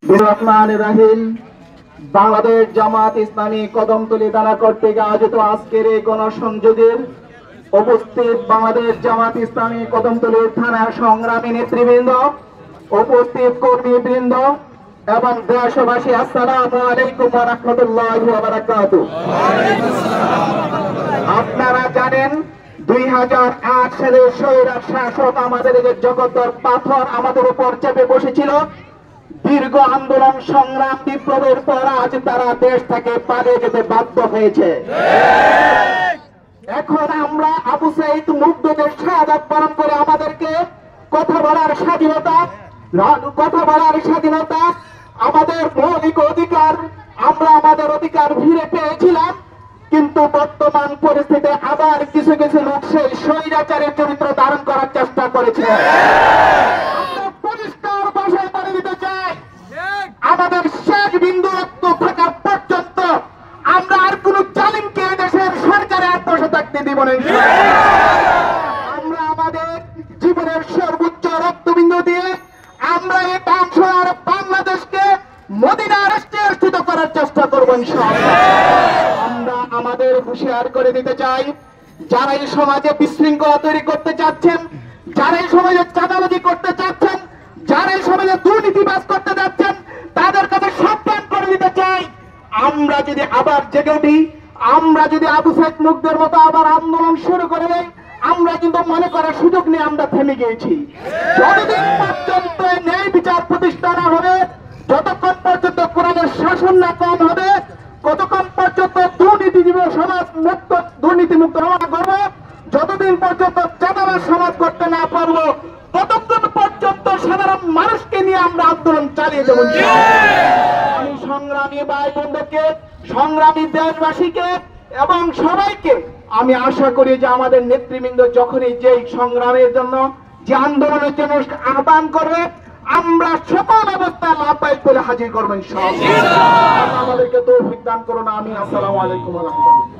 বিসমিল্লাহির বাংলাদেশ জামাত ইসলামী কদমতলী থানা কর্তৃক আয়োজিত আজকের এই গণসংযোগের উপস্থিত বাংলাদেশ জামাত ইসলামী কদমতলী থানার সংগ্রামী নেতৃবৃন্দ, উপস্থিত কর্মীবৃন্দ এবং দেশবাসী, আসসালামু আলাইকুম ওয়া রাহমাতুল্লাহি ওয়া বারাকাতুহু। আপনারা জানেন 2008 সালে স্বৈরাচার শাসক আমাদের এই জগদ্দল পাথর আমাদের উপর চেপে বসেছিল। দীর্ঘ আন্দোলন সংগ্রাম বিপ্লবের পর আজ তারা দেশ থেকে পালিয়ে যেতে বাধ্য হয়েছে। এখন আমরা আবু সাঈদ মুগ্ধদের শাহাদাত বরণ করে আমাদেরকে কথা বলার স্বাধীনতা, আমাদের মৌলিক অধিকার, আমরা আমাদের অধিকার ফিরে পেয়েছিলাম। কিন্তু বর্তমান পরিস্থিতিতে আবার কিছু কিছু লোক সেই স্বৈরাচারের চরিত্র ধারণ করার চেষ্টা করেছে। আমরা পরিষ্কার ভাষায় বলে দিতে চাই, আমাদের শেষ বিন্দু রক্ত থাকা পর্যন্ত আমরা আর কোন জালিমকে দেশের সরকারে আর বসে থাকতে দিব না। আমরা আমাদের জীবনের সর্বোচ্চ রক্তবিন্দু দিয়ে আমরা এই বাংলার বাংলাদেশকে মদিনা রাষ্ট্রে স্থিত করার চেষ্টা করব ইনশাআল্লাহ। আমরা আমাদের হুঁশিয়ার করে দিতে চাই, যারা এই সমাজে বিশৃঙ্খলা তৈরি করতে চাচ্ছেন, যারা এই সমাজে চাঁদাবাজি করতে চাচ্ছেন, যারা এই সমাজে দুর্নীতিবাজ করতে যাচ্ছেন, তাদের কাছে সাবধান করে দিতে চাই, আমরা যদি আবার জেগে উঠি, আমরা যদি আবু সাঈদ মুগ্ধের মতো আবার আন্দোলন শুরু করে দেই, আমরা কিন্তু মনে করার সুযোগ নিয়ে আমরা থেমে গিয়েছি। যতদিন পর্যন্ত ন্যায় বিচার প্রতিষ্ঠা না হবে, যতক্ষণ পর্যন্ত কোরআনের শাসন না কম হবে, কতক্ষণ পর্যন্ত দুর্নীতিমুক্ত সমাজ করব, যতদিন পর্যন্ত চাঁদাবাজ সমাজ করতে না পারবো, ততক্ষণ পর্যন্ত সাধারণ মানুষকে নিয়ে আমরা আন্দোলন চালিয়ে যাব। আমি সংগ্রামী ভাই বোনদেরকে, সংগ্রামী দেশবাসীকে এবং সবাইকে আমি আশা করি যে আমাদের নেতৃবৃন্দ যখনই যে সংগ্রামের জন্য, যে আন্দোলনের জন্য আহ্বান করবে, আমরা সকল অবস্থায় লাভবাহিক করে হাজির করবো ইনশাআল্লাহ। আমাদেরকে তৌফিক দান করুন। আমি আসসালামু আলাইকুম ওয়া রাহমাতুল্লাহ।